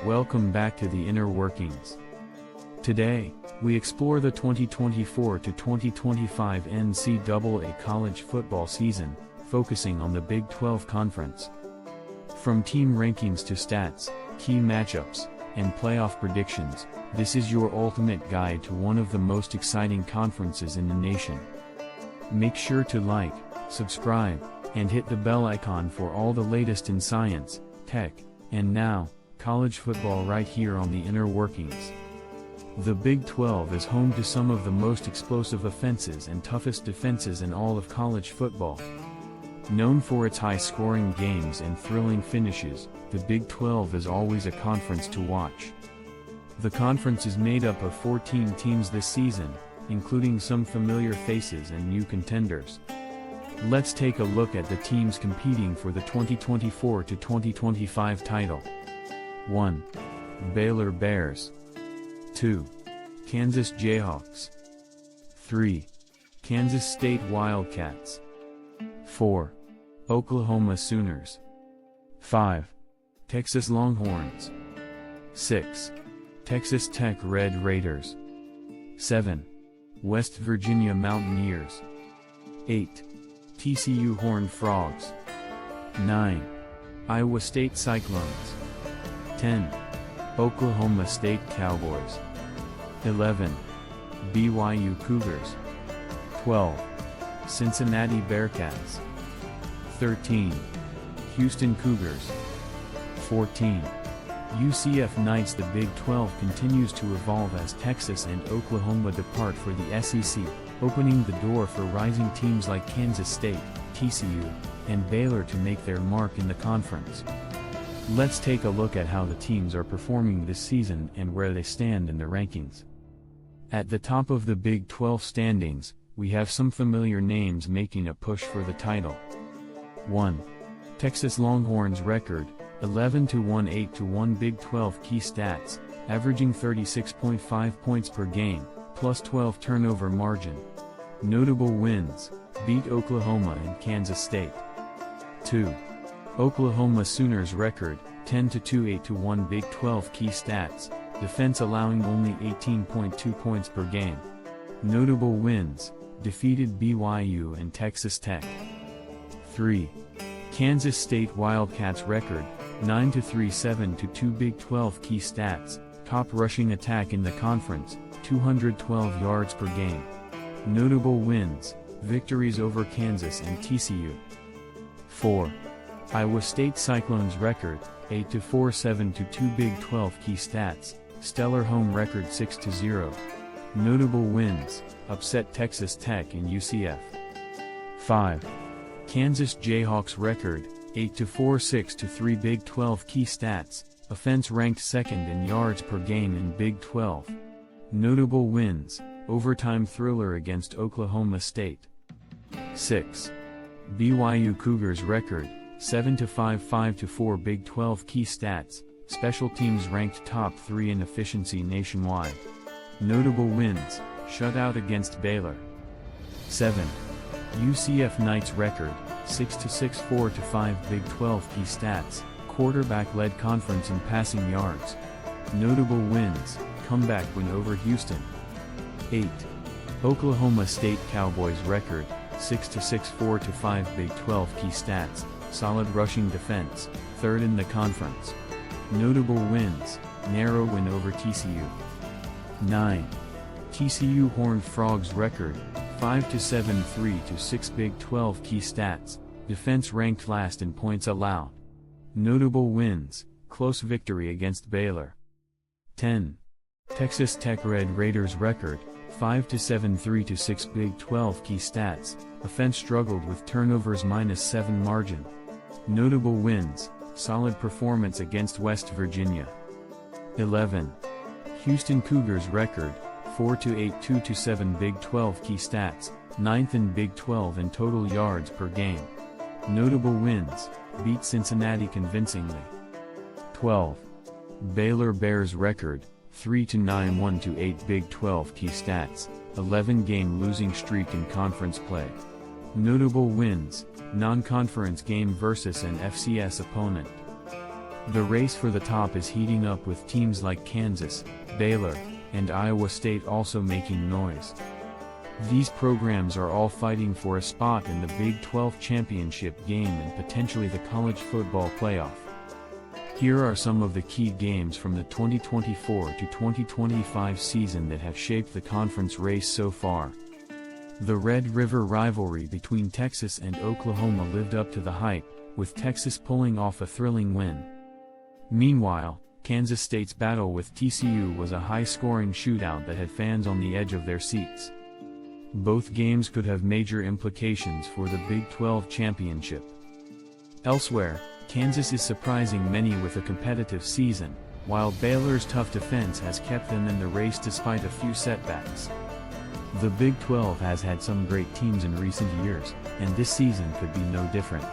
Welcome back to the Inner Workings. Today, we explore the 2024 to 2025 NCAA College Football season, focusing on the Big 12 Conference. From team rankings to stats, key matchups, and playoff predictions, this is your ultimate guide to one of the most exciting conferences in the nation. Make sure to like, subscribe, and hit the bell icon for all the latest in science, tech, and now, college football right here on the Inner Workings. The Big 12 is home to some of the most explosive offenses and toughest defenses in all of college football. Known for its high-scoring games and thrilling finishes, the Big 12 is always a conference to watch. The conference is made up of 14 teams this season, including some familiar faces and new contenders. Let's take a look at the teams competing for the 2024 to 2025 title. 1. Baylor Bears. 2. Kansas Jayhawks. 3. Kansas State Wildcats. 4. Oklahoma Sooners. 5. Texas Longhorns. 6. Texas Tech Red Raiders. 7. West Virginia Mountaineers. 8. TCU Horned Frogs. 9. Iowa State Cyclones. 10. Oklahoma State Cowboys. 11. BYU Cougars. 12. Cincinnati Bearcats. 13. Houston Cougars. 14. UCF Knights. The Big 12 continues to evolve as Texas and Oklahoma depart for the SEC, opening the door for rising teams like Kansas State, TCU, and Baylor to make their mark in the conference. Let's take a look at how the teams are performing this season and where they stand in the rankings. At the top of the Big 12 standings, we have some familiar names making a push for the title. 1. Texas Longhorns record, 11-1 8-1 Big 12 key stats, averaging 36.5 points per game, plus 12 turnover margin. Notable wins, beat Oklahoma and Kansas State. 2. Oklahoma Sooners record, 10-2 8-1 Big 12 key stats, defense allowing only 18.2 points per game. Notable wins, defeated BYU and Texas Tech. 3. Kansas State Wildcats record, 9-3 7-2 Big 12 key stats, top rushing attack in the conference, 212 yards per game. Notable wins, victories over Kansas and TCU. 4. Iowa State Cyclones record, 8-4 7-2 Big 12 key stats, stellar home record 6-0. Notable wins, upset Texas Tech and UCF. 5. Kansas Jayhawks record, 8-4 6-3 Big 12 key stats, offense ranked second in yards per game in Big 12. Notable wins, overtime thriller against Oklahoma State. 6. BYU Cougars record, 7-5 5-4 Big 12 key stats, special teams ranked top 3 in efficiency nationwide. Notable wins, shutout against Baylor. 7. UCF Knights record, 6-6 4-5 Big 12 key stats, quarterback-led conference in passing yards. Notable wins, comeback win over Houston. 8. Oklahoma State Cowboys record, 6-6 4-5 Big 12 key stats, solid rushing defense, third in the conference. Notable wins, narrow win over TCU. 9. TCU Horned Frogs record, 5-7 3-6 Big 12 key stats, defense ranked last in points allowed. Notable wins, close victory against Baylor. 10. Texas Tech Red Raiders record, 5-7 3-6 Big 12 key stats, offense struggled with turnovers -7 margin. Notable wins, solid performance against West Virginia. 11. Houston Cougars record, 4-8 2-7 Big 12 key stats, 9th in Big 12 in total yards per game. Notable wins, beat Cincinnati convincingly. 12. Baylor Bears record, 3-9 1-8 Big 12 key stats, 11-game losing streak in conference play. Notable wins, non-conference game versus an FCS opponent. The race for the top is heating up with teams like Kansas, Baylor, and Iowa State also making noise. These programs are all fighting for a spot in the Big 12 championship game and potentially the college football playoff. Here are some of the key games from the 2024 to 2025 season that have shaped the conference race so far. The Red River rivalry between Texas and Oklahoma lived up to the hype, with Texas pulling off a thrilling win. Meanwhile, Kansas State's battle with TCU was a high-scoring shootout that had fans on the edge of their seats. Both games could have major implications for the Big 12 championship. Elsewhere, Kansas is surprising many with a competitive season, while Baylor's tough defense has kept them in the race despite a few setbacks. The Big 12 has had some great teams in recent years, and this season could be no different.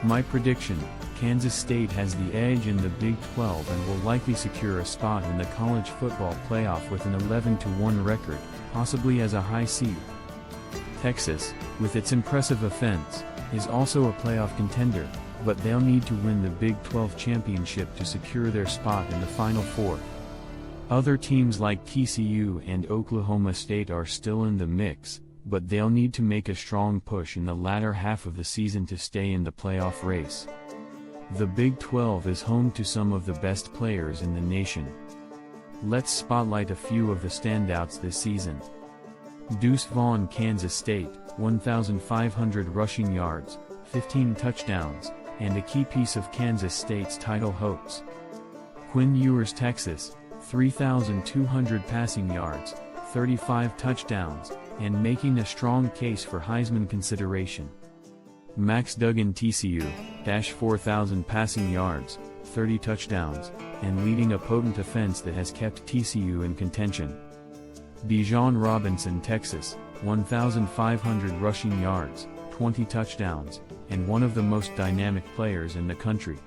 My prediction: Kansas State has the edge in the Big 12 and will likely secure a spot in the college football playoff with an 11-1 record, possibly as a high seed. Texas, with its impressive offense, is also a playoff contender, but they'll need to win the Big 12 championship to secure their spot in the Final Four. Other teams like TCU and Oklahoma State are still in the mix, but they'll need to make a strong push in the latter half of the season to stay in the playoff race. The Big 12 is home to some of the best players in the nation. Let's spotlight a few of the standouts this season. Deuce Vaughn, Kansas State, 1,500 rushing yards, 15 touchdowns, and a key piece of Kansas State's title hopes. Quinn Ewers, Texas, 3,200 passing yards, 35 touchdowns, and making a strong case for Heisman consideration. Max Duggan, TCU, 4,000 passing yards, 30 touchdowns, and leading a potent offense that has kept TCU in contention. Bijan Robinson, Texas, 1,500 rushing yards, 20 touchdowns, and one of the most dynamic players in the country.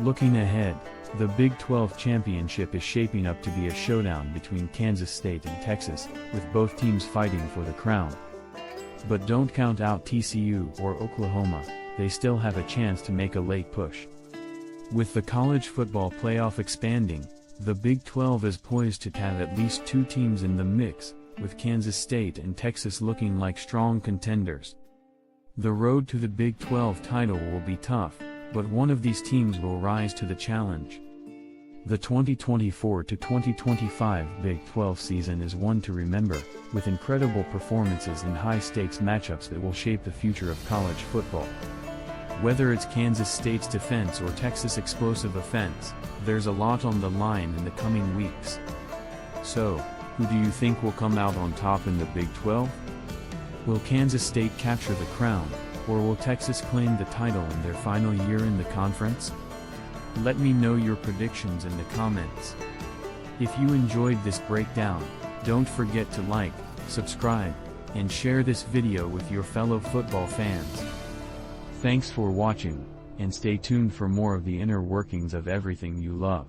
Looking ahead, the Big 12 championship is shaping up to be a showdown between Kansas State and Texas, with both teams fighting for the crown. But don't count out TCU or Oklahoma, they still have a chance to make a late push. With the college football playoff expanding, the Big 12 is poised to have at least two teams in the mix, with Kansas State and Texas looking like strong contenders. The road to the Big 12 title will be tough, but one of these teams will rise to the challenge. The 2024 to 2025 Big 12 season is one to remember, with incredible performances and high-stakes matchups that will shape the future of college football. Whether it's Kansas State's defense or Texas' explosive offense, there's a lot on the line in the coming weeks. So, who do you think will come out on top in the Big 12? Will Kansas State capture the crown, or will Texas claim the title in their final year in the conference? Let me know your predictions in the comments. If you enjoyed this breakdown, don't forget to like, subscribe, and share this video with your fellow football fans. Thanks for watching, and stay tuned for more of the inner workings of everything you love.